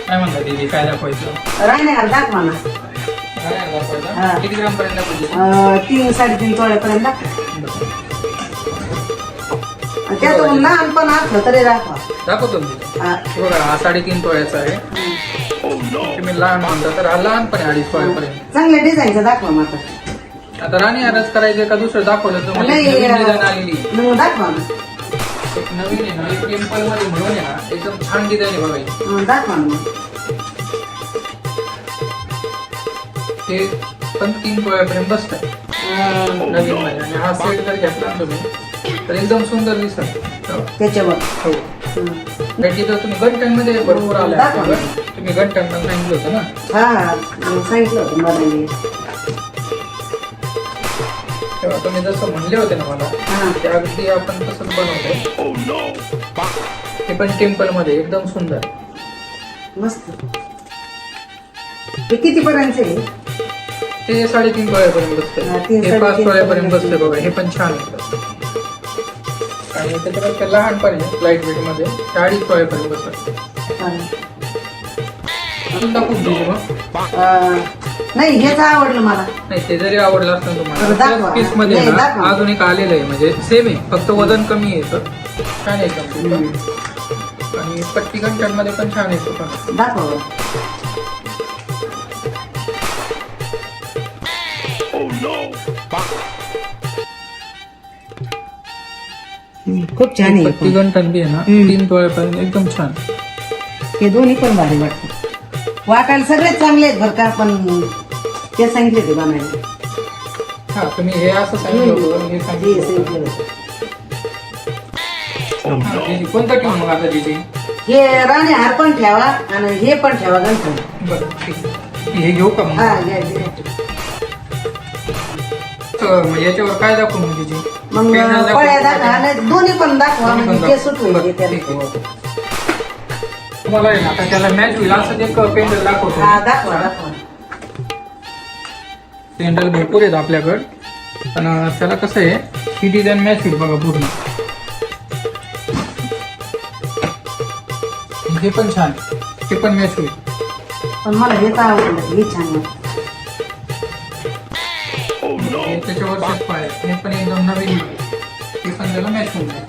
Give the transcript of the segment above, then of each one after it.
काय म्हणता दीदी, काय दाखवायचं? राहणे दाखवा ना. काय दाखवायचं? हा. किती ग्राम पर्यंत दाखवायचं? 3-3.5 तोळ्यापर्यंत त्यातून लहान पण असलं तरी दाखवा. दाखवतो मी दीदी. हा. बघा, हा 3.5 तोळ्याचा आहे. तुम्ही लहान म्हणता तर हा लहान पण आहे 2.5 तोळ्यापर्यंत. चांगल्या डिझाईनचं दाखवा मात्र. आता राणी हारच करायचे का दुसरं दाखवलं तर नाही, नवीन डिझाईन आलेली आहे. मग दाखवा ना. एक नवीन आहे ना, एक टेम्पल मध्ये म्हणून आहे ना, एकदम छान डिझाईन आहे बघायची. दाखवा ना मग. ते पण 3 तोळ्यापर्यंत बसतात नवीन मध्ये. आणि हा सेट जर घेतला ना तुम्ही तर एकदम सुंदर दिसत. त्याच्यावर हो, त्याची तर तुम्ही गंठणमध्ये भरपूर आला. दाखवा. तुम्ही गंठण पण सांगितलं होतं ना. हा सांगितलं होतं मला. तेव्हा तुम्ही जसं म्हणले होते ना मला, हा. ते अगदी आपण तसंच बनवलंय. ते पण टेम्पल मध्ये एकदम सुंदर. मस्त. ते किती पर्यंत आहे? ते 3.5 तोळ्यापर्यंत हा, बसतं. 3, हे 5 3.5 तोळ्यापर्यंत बसते पर्यंत. बघा. हे पण छान आहे. आणि त्याच्यापेक्षा लहान पण आहे लाईट वेट मध्ये. 2.5 तोळ्यापर्यंत बसतं. अजून दाखवून दिली मग. नाही हेच आवडलं मला. नाही, ते जरी आवडलं असतं तर तुम्हाला दाखवा. पीस मध्ये नाही, ना दाखवा. अजून एक आलेलं आहे. म्हणजे सेम आहे, फक्त वजन कमी येतं. छान आहे एकदम. आणि पट्टी गंठणमध्ये पण छान येतो पण. दाखवा. खूप छान आहे. पट्टी गंठण बी आहे ना, 3 तोळ्यापर्यंत एकदम छान. हे दोन्ही पण भारी वाटतात. वाटायला सगळेच चांगले आहेत बरं का, पण ते सांगितले ते बनायला. हा, तुम्ही हे असं सांगितलं होतं, हे हे सांगितलं सांगितलं होतं. होतं. हा, दीदी, कोणतं ठेवू मग आता दीदी? हे राणे हार पण ठेवा आणि हे पण ठेवा गंठण. बरं, ठीक आहे. हे घेऊ का मग? हा घ्या, घ्या. तर मग याच्यावर काय दाखवू मग दीदी? मग पेंडल दाखवू पळ्या का? दाखवा आणि दोन्ही पण दाखवा दोन्ही पण म्हणजे ते दाखवू. सुट होईल बरं, त्याला. ठीक आहे. तुम्हाला आहे ना, आता त्याला मॅच होईल असं एक पेंडल दाखवतो. हा दाखवा दाखवा. पेंडल भरपूर आहेत आपल्याकडे, पण त्याला कसं आहे, ही डिझाईन मॅच होईल बघा पूर्ण. हे पण छान, हे पण मॅच होईल. पण मला हेच आवडलं. हे छान वाटलं. हे त्याच्यावर शेप आहे, हे पण एकदम नवीन आहे. हे पण त्याला मॅच होऊन जाईल.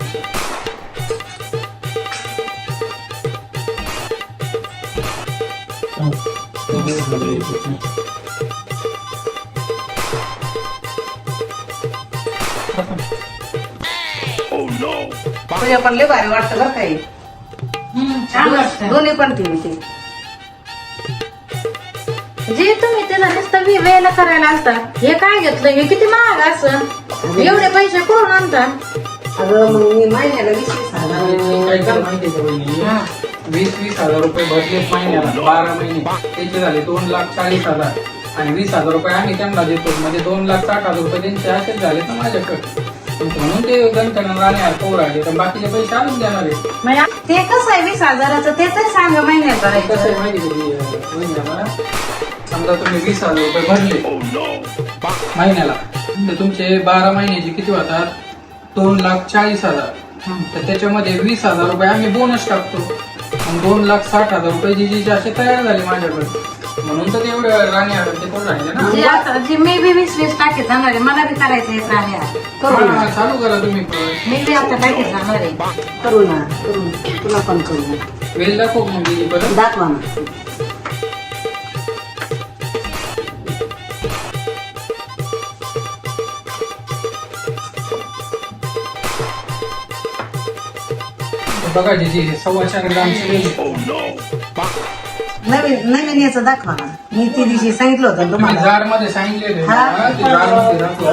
तुझ्या पण लय भारी वाटतं बरं काही. छान वाटतं. दोन्ही पण ठेवी. जे तुम्ही त्याला नुसतं वेळेला करायला असतात, हे काय घेतलं, हे किती महाग असं, एवढे पैसे कोण आणतात? अगं मग मी महिन्याला 20-20 काय हजार. झालं माहितीये का वहिनी? 20-20 हजार रुपये भरलेत महिन्याला 12 महिने. त्याचे झाले 2,40,000. आणि 20,000 रुपये आम्ही त्यांना देतो, म्हणजे 2,60,000 रुपये त्यांचे असेच झाले ना माझ्याकडे. म्हणून ते गंठण राहणार पोर आले, तर बाकीचे पैसे आणून देणार आहे. म्हणजे ते कसं आहे 20,000चं, ते तर सांगा महिन्यात कसं आहे करायचं. माहिती का महिन्याला, समजा तुम्ही 20,000 रुपये भरले महिन्याला, तर तुमचे 12 महिन्याचे किती होतात? 2,40,000. तर त्याच्यामध्ये 20,000 रुपये आम्ही बोनस टाकतो. मग 2,60,000 रुपये जी असे तयार झाले माझ्याकडे. म्हणून तर तेवढं राणी हार ते करून राहिले ना. जे आता जे मी बी 20-20 टाकीत जाणार आहे, मला बी करायचं आहे राहण्या. हा, चालू करा तुम्ही पण. मी बी आता टाकीत जाणार आहे. करू ना, करू ना. तुला पण करू ना. वेल दाखव मग दीदी परत. दाखवा ना. बघा दीदी, हे 4.25 ग्रामचे वेल आहे. नवीन नवीन याचं दाखवा ना. मी ती दिवशी सांगितलं होतं ना तुम्ही तुम्हाला. जार मध्ये सांगितलेले हा. ना, ते जार मध्ये दाखवा.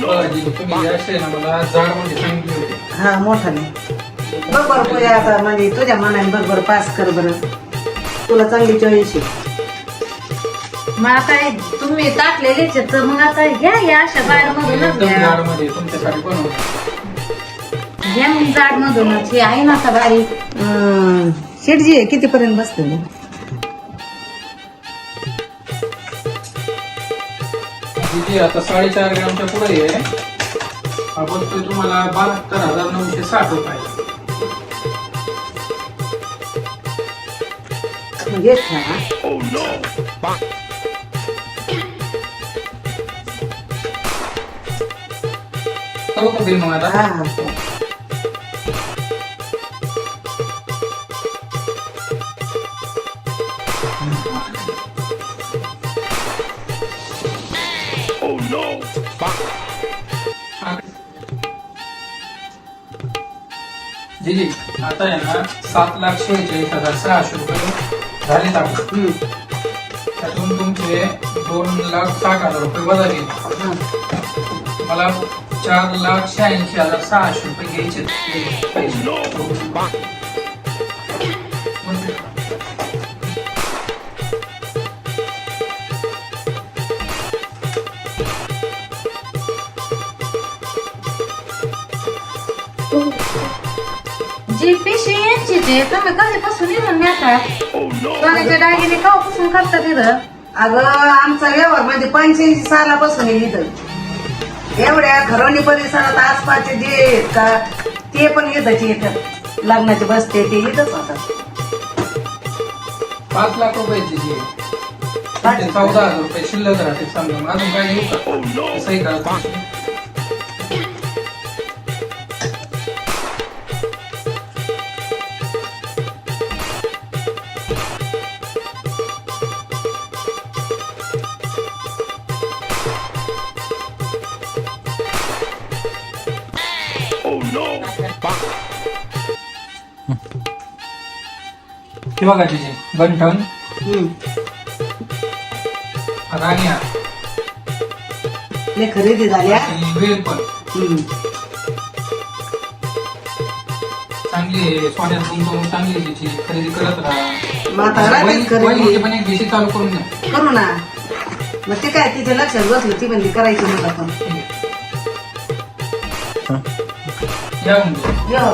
बघा दीदी, तुम्ही असे ना मला जार मध्ये सांगितले होते. हा मोठाने. बरोबर पूजा आता म्हणजे तुझ्या मनाने बरोबर पास कर बरं. तुला चांगली चॉईस आहे. मग आता हे तुम्ही टाकलेलेच आहेत, तर मग आता घ्या या अशा बाहेर मधूनच एकदम घ्या. जार मध्ये तुमच्यासाठी बनवतो. घ्या मग जाड मधूनच, हे आहे ना आता बारीक. शेटजी कितीपर्यंत बसते? जी आता 4.5 ग्रामच्या पुढे आहे. हा बसतोय तुम्हाला 72,960 रुपये. म्हणजे ठेवा. करू का बिल मग आता? हा. जी जी आता आहे ना 7,46,600 रुपये झाले आपण. त्यातून तुमचे 2,60,000 रुपये वजा गेले. मला 4,86,600 रुपये घ्यायचे पैसे. जी पिशवी यांची जे तुम्ही कधीपासून निघून नेतात सोन्याचे दागिने केव्हापासून करता तिथं? अगं आमचा व्यवहार म्हणजे 85 सालापासून आहे इथं. एवढ्या खरोनी परिसरात आसपासचे जे आहेत का ते पण इथंच येतात. लग्नाचे बसते ते इथंच होतात. 5 लाख रुपयाची जी आहे. ते 14,000 रुपये शिल्लक राहते समजा. मग अजून काय येऊ का? सही करा. हे बघा तिचे गंठन राण्या ले खरेदी झाल्या. आणि वेल पण चांगली आहे. सोन्यात गुंतवणूक चांगली आहे तिची. खरेदी करत म्हातारा राहा. तेच खरेदी. वहिनीची पण एक दिवशी चालू करून द्या. करू ना. मग ते काय तिच्या लक्षात बसलं ती म्हणजे करायची मग आपण. या म्हणजे यो